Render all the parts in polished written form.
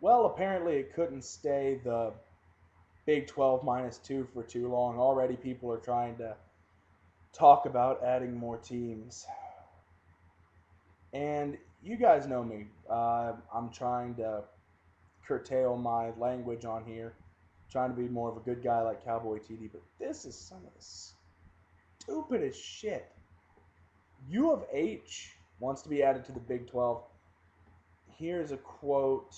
Well, apparently it couldn't stay the Big 12 minus two for too long. Already people are trying to talk about adding more teams. And you guys know me. I'm trying to curtail my language on here, trying to be more of a good guy like Cowboy TD, but this is some of the stupidest shit. U of H wants to be added to the Big 12. Here's a quote.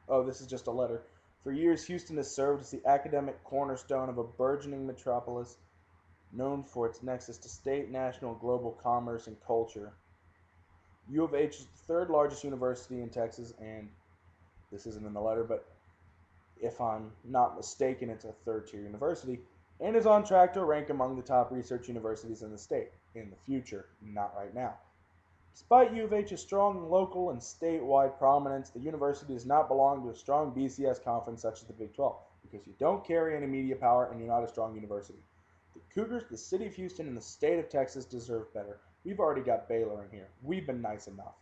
Oh, this is just a letter. For years, Houston has served as the academic cornerstone of a burgeoning metropolis known for its nexus to state, national, global commerce and culture. U of H is the third largest university in Texas, and this isn't in the letter, but if I'm not mistaken, it's a third tier university, and is on track to rank among the top research universities in the state in the future, not right now. Despite U of H's strong local and statewide prominence, the university does not belong to a strong BCS conference such as the Big 12 because you don't carry any media power and you're not a strong university. The Cougars, the city of Houston, and the state of Texas deserve better. We've already got Baylor in here. We've been nice enough.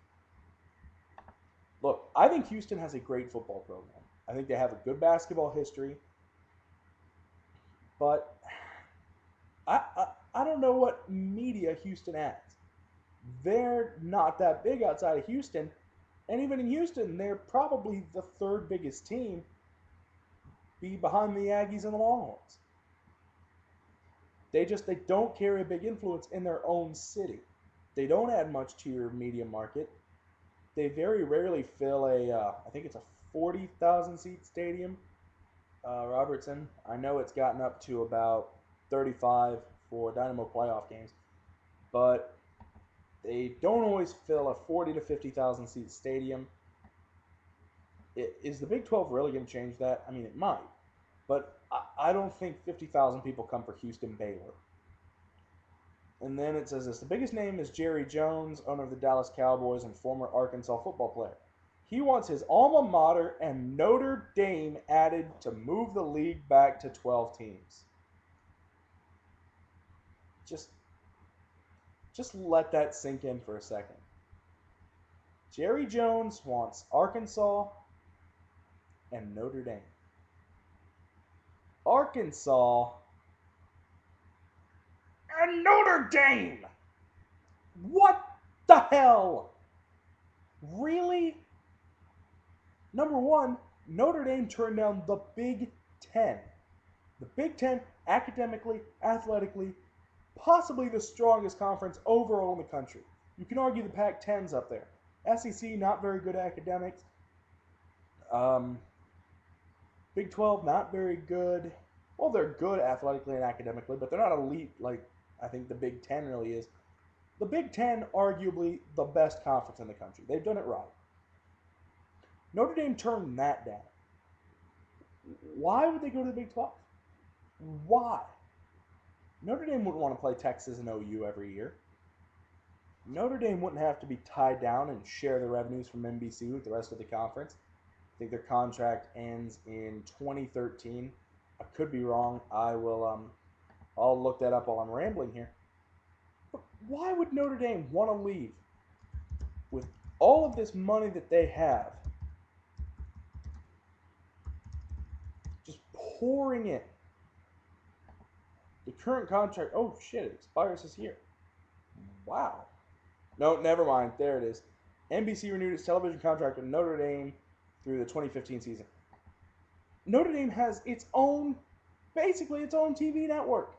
Look, I think Houston has a great football program. I think they have a good basketball history, but I don't know what media Houston has. They're not that big outside of Houston, and even in Houston, they're probably the third biggest team, be behind the Aggies and the Longhorns. They don't carry a big influence in their own city. They don't add much to your media market. They very rarely fill I think it's a 40,000 seat stadium. Robertson. I know it's gotten up to about 35 for Dynamo playoff games, but they don't always fill a 40 to 50,000 seat stadium. Is the Big 12 really going to change that? I mean, it might, but I don't think 50,000 people come for Houston Baylor. And then it says this: the biggest name is Jerry Jones, owner of the Dallas Cowboys and former Arkansas football player. He wants his alma mater and Notre Dame added to move the league back to 12 teams. Just just let that sink in for a second. Jerry Jones wants Arkansas and Notre Dame. Arkansas and Notre Dame! What the hell? Really? Number one, Notre Dame turned down the Big Ten. The Big Ten, academically, athletically, possibly the strongest conference overall in the country. You can argue the Pac-10's up there. SEC, not very good academics. Big 12, not very good. Well, they're good athletically and academically, but they're not elite like I think the Big Ten really is. The Big Ten, arguably the best conference in the country. They've done it right. Notre Dame turned that down. Why would they go to the Big 12? Why? Notre Dame wouldn't want to play Texas and OU every year. Notre Dame wouldn't have to be tied down and share the revenues from NBC with the rest of the conference. I think their contract ends in 2013. I could be wrong. I'll look that up while I'm rambling here. But why would Notre Dame want to leave with all of this money that they have, just pouring in? The current contract, oh shit, it expires this year. Wow. No, never mind. There it is. NBC renewed its television contract with Notre Dame through the 2015 season. Notre Dame has basically its own TV network.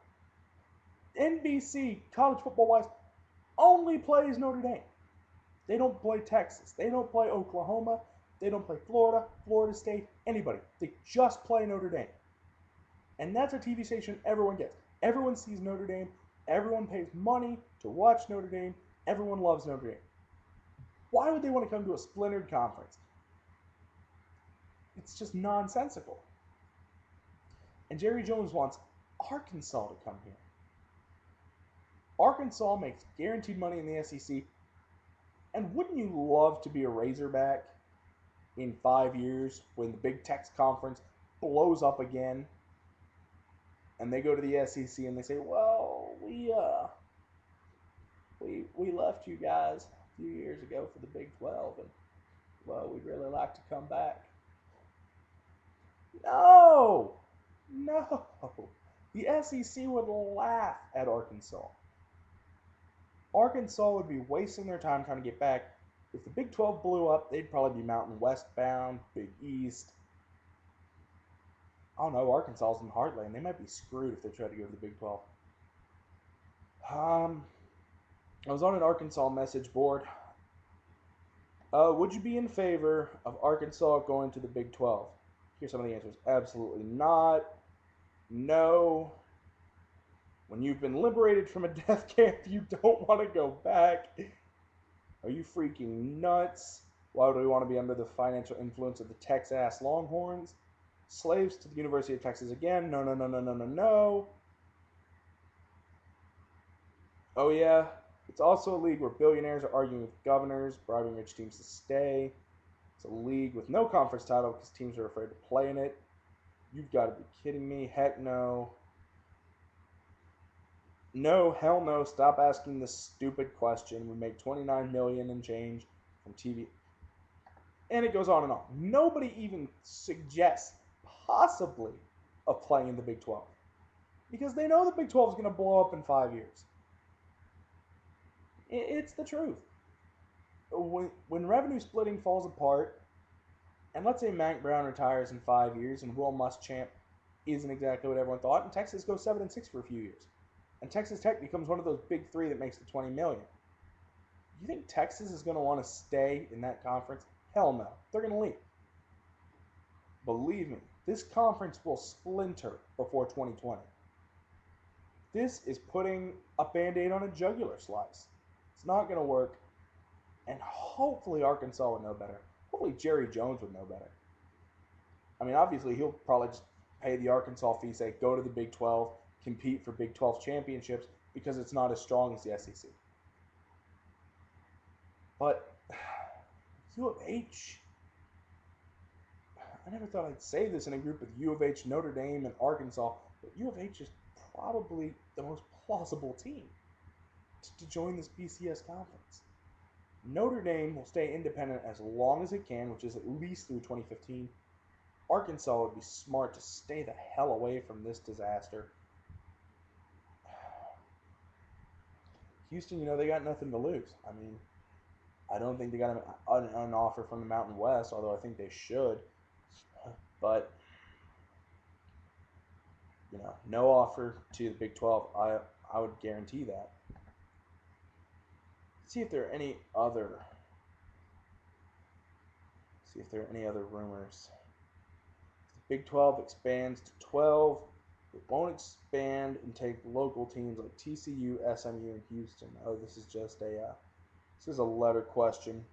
NBC, college football wise, only plays Notre Dame. They don't play Texas. They don't play Oklahoma. They don't play Florida, Florida State, anybody. They just play Notre Dame. And that's a TV station everyone gets. Everyone sees Notre Dame. Everyone pays money to watch Notre Dame. Everyone loves Notre Dame. Why would they want to come to a splintered conference? It's just nonsensical. And Jerry Jones wants Arkansas to come here. Arkansas makes guaranteed money in the SEC. And wouldn't you love to be a Razorback in 5 years when the Big Tex Conference blows up again? And they go to the SEC and they say, well, we left you guys a few years ago for the Big 12, and well, we'd really like to come back. No! No! The SEC would laugh at Arkansas. Arkansas would be wasting their time trying to get back. If the Big 12 blew up, they'd probably be Mountain West bound, Big East. I don't know, Arkansas's in Heartland. They might be screwed if they try to go to the Big 12. Um, I was on an Arkansas message board. Would you be in favor of Arkansas going to the Big 12? Here's some of the answers. Absolutely not. No. When you've been liberated from a death camp, you don't want to go back. Are you freaking nuts? Why would we want to be under the financial influence of the Texas Longhorns? Slaves to the University of Texas again? No, no, no, no, no, no, no. Oh, yeah. It's also a league where billionaires are arguing with governors, bribing rich teams to stay. It's a league with no conference title because teams are afraid to play in it. You've got to be kidding me. Heck no. No, hell no. Stop asking this stupid question. We make 29 million and change from TV. And it goes on and on. Nobody even suggests possibly of playing in the Big 12 because they know the Big 12 is going to blow up in 5 years. It's the truth. When revenue splitting falls apart, and let's say Mac Brown retires in 5 years and Will Muschamp isn't exactly what everyone thought, and Texas goes 7-6 for a few years, and Texas Tech becomes one of those big three that makes the 20 million. You think Texas is going to want to stay in that conference? Hell no. They're going to leave. Believe me, this conference will splinter before 2020. This is putting a band-aid on a jugular slice. It's not going to work. And hopefully Arkansas would know better. Hopefully Jerry Jones would know better. I mean, obviously he'll probably just pay the Arkansas fee, say go to the Big 12, compete for Big 12 championships because it's not as strong as the SEC. But U of H, I never thought I'd say this in a group with U of H, Notre Dame, and Arkansas, but U of H is probably the most plausible team to join this BCS conference. Notre Dame will stay independent as long as it can, which is at least through 2015. Arkansas would be smart to stay the hell away from this disaster. Houston, they got nothing to lose. I mean, I don't think they got an offer from the Mountain West, although I think they should. But, no offer to the Big 12. I would guarantee that. See if there are any other rumors. If the Big 12 expands to 12, it won't expand and take local teams like TCU, SMU, and Houston. Oh, this is a letter question.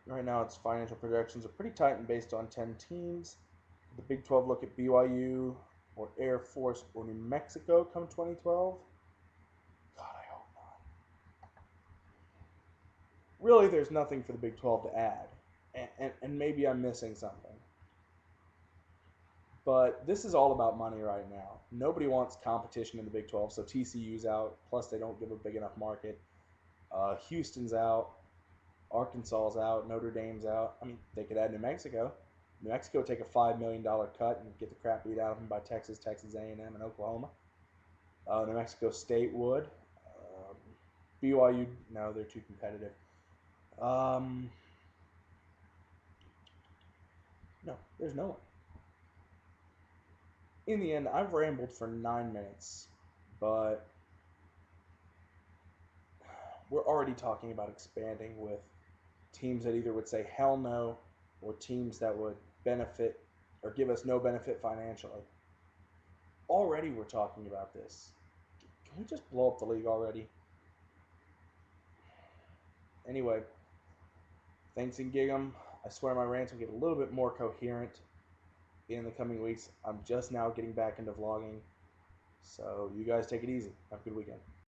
Right now, its financial projections are pretty tight and based on 10 teams. The Big 12 look at BYU or Air Force or New Mexico come 2012. God, I hope not. Really, there's nothing for the Big 12 to add. And maybe I'm missing something. But this is all about money right now. Nobody wants competition in the Big 12, so TCU's out. Plus, they don't give a big enough market. Houston's out. Arkansas's out. Notre Dame's out. I mean, they could add New Mexico. New Mexico take a $5 million cut and get the crap beat out of them by Texas, Texas A&M, and Oklahoma. New Mexico State would. BYU, no, they're too competitive. No, there's no one. In the end, I've rambled for 9 minutes, but we're already talking about expanding with teams that either would say hell no or teams that would benefit or give us no benefit financially. Already we're talking about this. Can we just blow up the league already? Anyway, thanks and gig 'em. I swear my rants will get a little bit more coherent in the coming weeks. I'm just now getting back into vlogging. So you guys take it easy. Have a good weekend.